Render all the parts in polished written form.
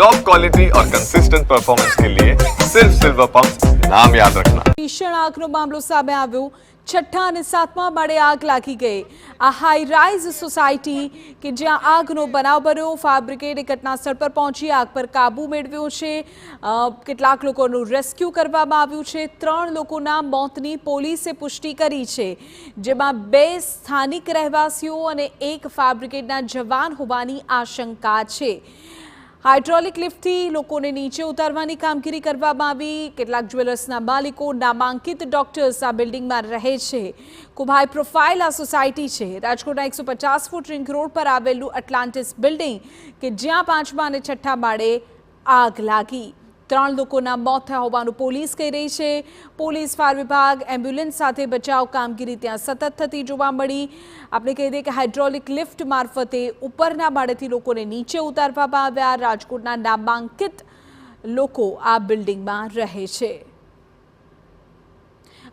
Top quality और consistent performance के लिए सिर्फ सिल्वर पंप नाम याद रखना। ભીષણ આગનો મામલો સામે આવ્યો। છઠ્ઠા અને સાતમા માળે આગ લાગી ગઈ। આ હાઈ રાઇઝ સોસાયટી કે જ્યાં આગનો બનાવ બન્યો, ફાયર બ્રિગેડે ઘટનાસ્થળ પર પહોંચી આગ પર કાબુ મેળવ્યો છે। કેટલાક લોકોનું રેસ્ક્યુ કરવામાં આવ્યું છે। 3 લોકોના મોતની પોલીસે પુષ્ટિ કરી છે, જેમાં 2 સ્થાનિક રહેવાસીઓ અને 1 ફાયર બ્રિગેડના જવાન હોવાની આશંકા છે। હાઇડ્રોલિક લિફ્ટથી લોકોને નીચે ઉતારવાની કામગીરી કરવામાં આવી। કેટલાક જ્વેલર્સના માલિકો, નામાંકિત ડોક્ટર્સ આ બિલ્ડિંગમાં રહે છે। ખૂબ હાઈ પ્રોફાઇલ આ સોસાયટી છે। રાજકોટના 150 ફૂટ રિંગ રોડ પર આવેલું એટલાન્ટિસ બિલ્ડિંગ કે જ્યાં 5મા અને 6ઠ્ઠા માળે આગ લાગી। 3 લોકોના મોત થયા હોવાનું પોલીસ કહી રહી છે। પોલીસ, ફાયર વિભાગ, એમ્બ્યુલન્સ સાથે બચાવ કામગીરી ત્યાં સતત થતી જોવા મળી। આપણે કહી દઈએ કે હાઇડ્રોલિક લિફ્ટ મારફતે ઉપરના માળેથી લોકોને નીચે ઉતારવામાં આવ્યા। રાજકોટના નામાંકિત લોકો આ બિલ્ડિંગમાં રહે છે।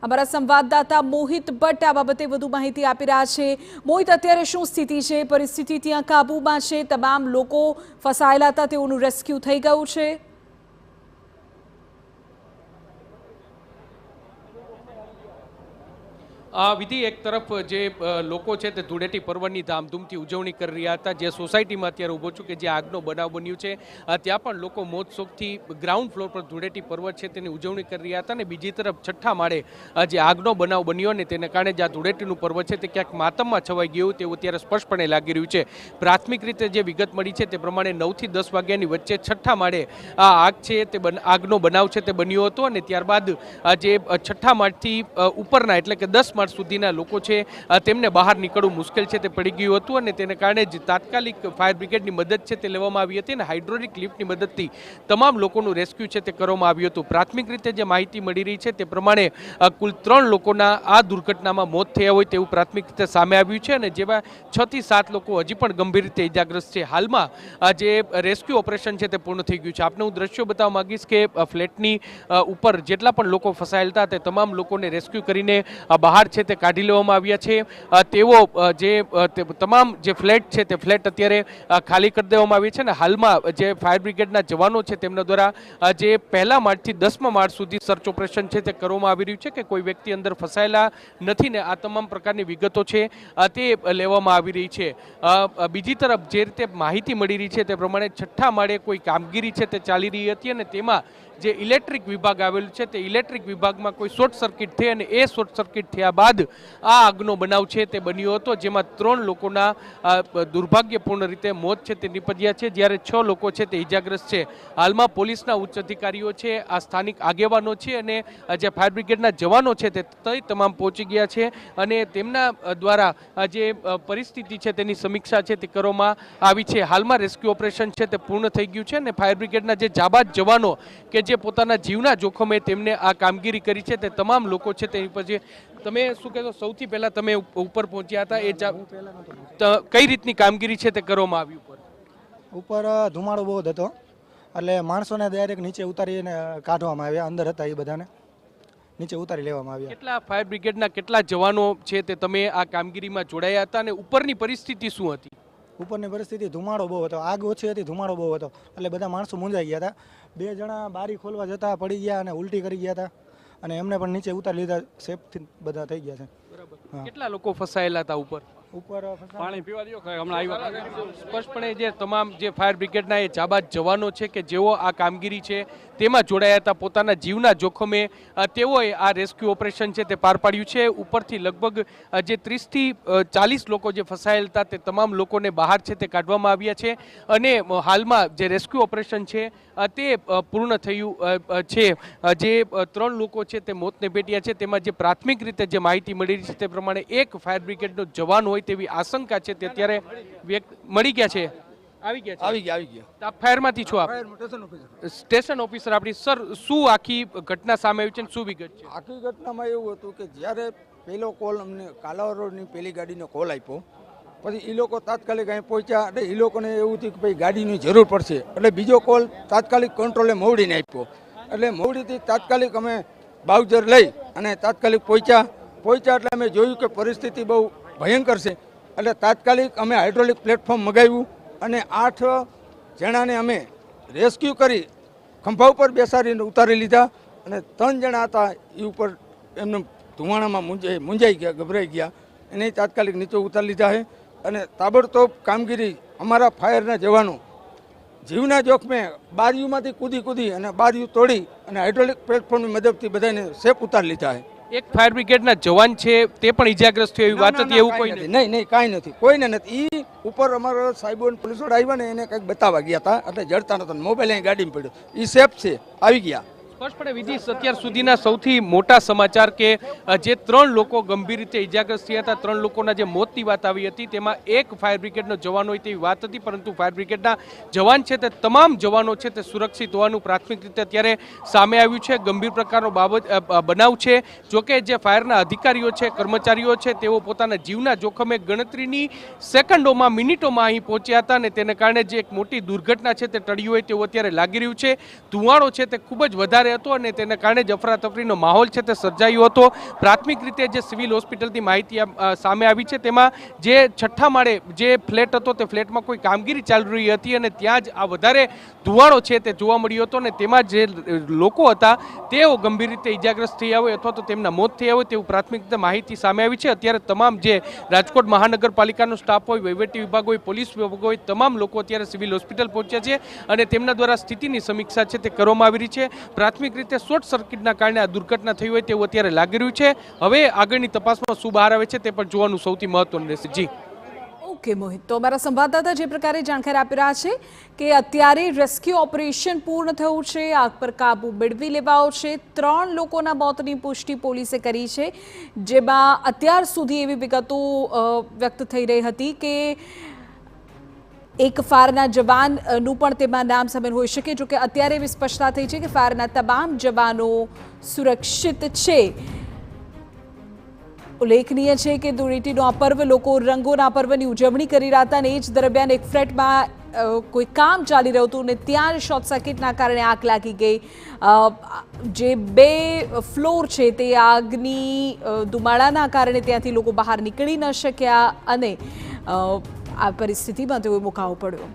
અમારા સંવાદદાતા મોહિત ભટ્ટ આ બાબતે વધુ માહિતી આપી રહ્યા છે। મોહિત, અત્યારે શું સ્થિતિ છે? પરિસ્થિતિ ત્યાં કાબૂમાં છે? તમામ લોકો ફસાયેલા હતા તેઓનું રેસ્ક્યુ થઈ ગયું છે? વિધિ, એક તરફ જે લોકો છે તે ધૂળેટી પર્વની ધામધૂમથી ઉજવણી કરી રહ્યા હતા। જે સોસાયટીમાં અત્યારે ઊભો છું કે જે આગનો બનાવ બન્યો છે, ત્યાં પણ લોકો મોજ શોખથી ગ્રાઉન્ડ ફ્લોર પર ધૂળેટી પર્વ છે તેની ઉજવણી કરી રહ્યા હતા। અને બીજી તરફ છઠ્ઠા માળે જે આગનો બનાવ બન્યો ને તેને કારણે જે આ ધૂળેટીનું પર્વ છે તે ક્યાંક માતમમાં છવાઈ ગયું તેવું અત્યારે સ્પષ્ટપણે લાગી રહ્યું છે। પ્રાથમિક રીતે જે વિગત મળી છે તે પ્રમાણે 9 થી 10 વાગ્યાની વચ્ચે છઠ્ઠા માળે આ આગ છે તે આગનો બનાવ છે તે બન્યો હતો। અને ત્યારબાદ જે છઠ્ઠા માળથી ઉપરના એટલે કે 10 માળ સુધીના લોકો છે તેમને બહાર નીકળવું મુશ્કેલ છે તે પડી ગયું હતું। અને તેને કારણે જ તાત્કાલિક ફાયર બ્રિગેડની મદદ છે તે લેવામાં આવી હતી અને હાઇડ્રોલિક લિફ્ટની મદદથી તમામ લોકોનું રેસ્ક્યુ છે તે કરવામાં આવ્યું હતું। પ્રાથમિક રીતે જે માહિતી મળી રહી છે તે પ્રમાણે કુલ 3 લોકોના આ દુર્ઘટનામાં મોત થયા હોય તેવું પ્રાથમિક રીતે સામે આવ્યું છે। અને જેવા 6 થી 7 લોકો હજી પણ ગંભીર રીતે ઇજાગ્રસ્ત છે। હાલમાં જે રેસ્ક્યુ ઓપરેશન છે તે પૂર્ણ થઈ ગયું છે। આપને હું દ્રશ્યો બતાવવા માંગીશ કે ફ્લેટની ઉપર જેટલા પણ લોકો ફસાયેલા હતા તે તમામ લોકોને રેસ્ક્યુ કરીને બહાર છે તે કાઢી લેવામાં આવ્યા છે। તેઓ જે તમામ જે ફ્લેટ છે તે ફ્લેટ અત્યારે ખાલી કરી દેવામાં આવી છે। અને હાલમાં જે ફાયર બ્રિગેડના જવાનો છે તેમના દ્વારા જે પહેલા માળથી 10મા માળ સુધી સર્ચ ઓપરેશન છે તે કરવામાં આવી રહ્યું છે કે કોઈ વ્યક્તિ અંદર ફસાયેલા નથી ને આ તમામ પ્રકારની વિગતો છે તે લેવામાં આવી રહી છે। બીજી તરફ જે રીતે માહિતી મળી રહી છે તે પ્રમાણે છઠ્ઠા માળે કોઈ કામગીરી છે તે ચાલી રહી હતી અને તેમાં જે ઇલેક્ટ્રિક વિભાગ આવેલું છે તે ઇલેક્ટ્રિક વિભાગમાં કોઈ શોર્ટ સર્કિટ થઈ અને એ શોર્ટ સર્કિટ થયા બાદ આ આગનો બનાવ છે તે બન્યો હતો, જેમાં 3 લોકોના દુર્ભાગ્યપૂર્ણ રીતે મોત છે તે નીપજ્યા છે, જ્યારે 6 લોકો છે તે ઇજાગ્રસ્ત છે। હાલમાં પોલીસના ઉચ્ચ અધિકારીઓ છે, આ સ્થાનિક આગેવાનો છે અને જે ફાયર બ્રિગેડના જવાનો છે તે તમામ પહોંચી ગયા છે અને તેમના દ્વારા જે પરિસ્થિતિ છે તેની સમીક્ષા છે તે કરવામાં આવી છે। હાલમાં રેસ્ક્યુ ઓપરેશન છે તે પૂર્ણ થઈ ગયું છે અને ફાયર બ્રિગેડના જે જાબાઝ જવાનો કે જે પોતાના જીવના જોખમે તેમને આ કામગીરી કરી છે તે તમામ લોકો છે તેની પછી તમે શું કહેશો? સૌથી પહેલા તમે ઉપર પહોંચ્યા હતા, એ કઈ રીતની કામગીરી છે તે કરવામાં આવી? ઉપર ધુમાડો બહુ જ હતો એટલે માણસોને ડાયરેક્ટ નીચે ઉતારીને કાઢવામાં આવ્યા। અંદર હતા એ બધાને નીચે ઉતારી લેવામાં આવ્યા। કેટલા ફાયર બ્રિગેડના કેટલા જવાનો છે તે તમે આ કામગીરીમાં જોડાયા હતા અને ઉપરની પરિસ્થિતિ શું હતી? ઉપરની પરિસ્થિતિ ધુમાડો બહુ હતો, આગ ઓછી હતી, ધુમાડો બહુ હતો એટલે બધા માણસો મૂંઝાઈ ગયા હતા। 2 જણા બારી ખોલવા જતા પડી ગયા અને ઉલટી કરી ગયા હતા અને એમને પણ નીચે ઉતારી લીધા, સેફથી બધા થઈ ગયા છે। બરાબર, કેટલા લોકો ફસાયેલા હતા ઉપર? પાણી પીવા દો હમણાં આવ્યા। સ્પષ્ટપણે જે તમામ જે ફાયર બ્રિગેડના એ જાબાઝ જવાનો છે કે જેઓ આ કામગીરી છે તેમાં જોડાયા હતા, પોતાના જીવના જોખમે તેઓએ આ રેસ્ક્યુ ઓપરેશન છે તે પાર પાડ્યું છે। ઉપરથી લગભગ જે 30 થી 40 લોકો જે ફસાયેલ હતા તે તમામ લોકોને બહાર છે તે કાઢવામાં આવ્યા છે અને હાલમાં જે રેસ્ક્યુ ઓપરેશન છે તે પૂર્ણ થયું છે। જે 3 લોકો છે તે મોતને ભેટ્યા છે, તેમાં જે પ્રાથમિક રીતે જે માહિતી મળી રહી છે તે પ્રમાણે 1 ફાયર બ્રિગેડનો જવાન હોય તેવી આશંકા છે તે અત્યારે મળી ગયા છે। આવી ગયા ફાયરમાંથી છો આપ? સ્ટેશન ઓફિસર આપણી સર, શું આખી ઘટના સામે આવી છે અને શું વિગત છે? આખી ઘટનામાં એવું હતું કે જ્યારે પહેલો કોલ અમને કાલાવડ રોડની પહેલી ગાડીનો કોલ આપ્યો, પછી એ લોકો તાત્કાલિક અહીં પહોંચ્યા એટલે એ લોકોને એવું થયું કે ભાઈ ગાડીની જરૂર પડશે એટલે બીજો કોલ તાત્કાલિક કંટ્રોલે મોવડીને આપ્યો એટલે મોવડીથી તાત્કાલિક અમે બાઉજર લઈ અને તાત્કાલિક પહોંચ્યા એટલે અમે જોયું કે પરિસ્થિતિ બહુ ભયંકર છે એટલે તાત્કાલિક અમે હાઇડ્રોલિક પ્લેટફોર્મ મગાવ્યું અને 8 જણાને અમે રેસ્ક્યુ કરી ખંભા ઉપર બેસાડીને ઉતારી લીધા અને 3 જણા હતા એ ઉપર એમને ધુમાડામાં મૂંઝાઈ ગયા, ગભરાઈ ગયા, એને તાત્કાલિક નીચે ઉતારી લીધા છે અને તાબડતોબ કામગીરી અમારા ફાયરના જવાનો જીવના જોખમે બારીઓમાંથી કૂદી અને બારીઓ તોડી અને હાઇડ્રોલિક પ્લેટફોર્મની મદદથી બધાને સેફ ઉતારી લીધા છે. એક ફાયર બ્રિગેડના જવાન છે તે પણ ઇજાગ્રસ્ત થયો એવી વાત હતી, એવું કોઈ નહીં? નહીં, કાંઈ નથી, કોઈને નથી. એ ઉપર અમારા સાહેબો પોલીસ વાળા આવ્યા ને એને કંઈક બતાવવા ગયા હતા એટલે જડતા નતા, મોબાઈલ અહીં ગાડીમાં પડ્યો. એ સેફ છે, આવી ગયા. સ્પષ્ટપણે વિધિ અત્યાર સુધીના સૌથી મોટા સમાચાર કે જે 3 લોકો ગંભીર રીતે ઇજાગ્રસ્ત થયા હતા, 3 લોકોના જે મોતની વાત આવી હતી તેમાં એક ફાયર બ્રિગેડનો જવાન હોય તેવી વાત હતી, પરંતુ ફાયર બ્રિગેડના જવાન છે તે તમામ જવાનો છે તે સુરક્ષિત હોવાનું પ્રાથમિક રીતે અત્યારે સામે આવ્યું છે. ગંભીર પ્રકારનો બનાવ છે. જોકે જે ફાયરના અધિકારીઓ છે, કર્મચારીઓ છે, તેઓ પોતાના જીવના જોખમે ગણતરીની સેકન્ડોમાં, મિનિટોમાં અહીં પહોંચ્યા હતા અને તેને કારણે જે એક મોટી દુર્ઘટના છે તે ટળી હોય તેવું અત્યારે લાગી રહ્યું છે. ધુવાળો છે તે ખૂબ જ વધારે હતો અને તેને કારણે જ અફરાતફરીનો માહોલ છે તે સર્જાયો હતો. પ્રાથમિક રીતે જે સિવિલ હોસ્પિટલથી માહિતી સામે આવી છે તેમાં જે 6થા માળે જે ફ્લેટ હતો તે ફ્લેટમાં કોઈ કામગીરી ચાલી રહી હતી અને ત્યાં જ આ વધારે ધુવાળો છે તે જોવા મળ્યો હતો અને તેમાં જે લોકો હતા તેઓ ગંભીર રીતે ઇજાગ્રસ્ત થયા હોય અથવા તો તેમના મોત થયા હોય તેવું પ્રાથમિક રીતે માહિતી સામે આવી છે. અત્યારે તમામ જે રાજકોટ મહાનગરપાલિકાનો સ્ટાફ હોય, વહીવટી વિભાગ હોય, પોલીસ વિભાગ હોય, તમામ લોકો અત્યારે સિવિલ હોસ્પિટલ પહોંચ્યા છે અને તેમના દ્વારા સ્થિતિની સમીક્ષા છે તે કરવામાં આવી રહી છે. પ્રાથમિક રીતે શોર્ટ સર્કિટના કારણે આ દુર્ઘટના થઈ હોય તેવું અત્યારે લાગી રહ્યું છે. હવે આગળની તપાસમાં શું બહાર આવે છે તે પણ જોવાનું સૌથી મહત્વનું રહેશે. જી ઓકે મોહિત, તો અમારા સંવાદદાતા જે પ્રકારે જાણકારી આપી રહ્યા છે કે અત્યારે રેસ્ક્યુ ઓપરેશન પૂર્ણ થયું છે, આગ પર કાબુ મેળવી લેવાયો છે. 3 લોકોના મોતની પુષ્ટિ પોલીસે કરી છે, જેમાં અત્યાર સુધી એવી વિગતો વ્યક્ત થઈ રહી હતી કે એક ફાયરના જવાનનું પણ તેમાં નામ સામેલ હોઈ શકે. જો કે અત્યારે એવી સ્પષ્ટતા થઈ છે કે ફાયરના તમામ જવાનો સુરક્ષિત છે. ઉલ્લેખનીય છે કે ધૂળેટીનો આ પર્વ લોકો રંગોના પર્વની ઉજવણી કરી રહ્યા હતા અને એ જ દરમિયાન એક ફ્લેટમાં કોઈ કામ ચાલી રહ્યું હતું અને ત્યાં શોર્ટ સર્કિટના કારણે આગ લાગી ગઈ. જે 2 ફ્લોર છે તે આગની ધુમાડાના કારણે ત્યાંથી લોકો બહાર નીકળી ન શક્યા અને આ પરિસ્થિતિમાં તેઓ મુકાવો પડ્યો.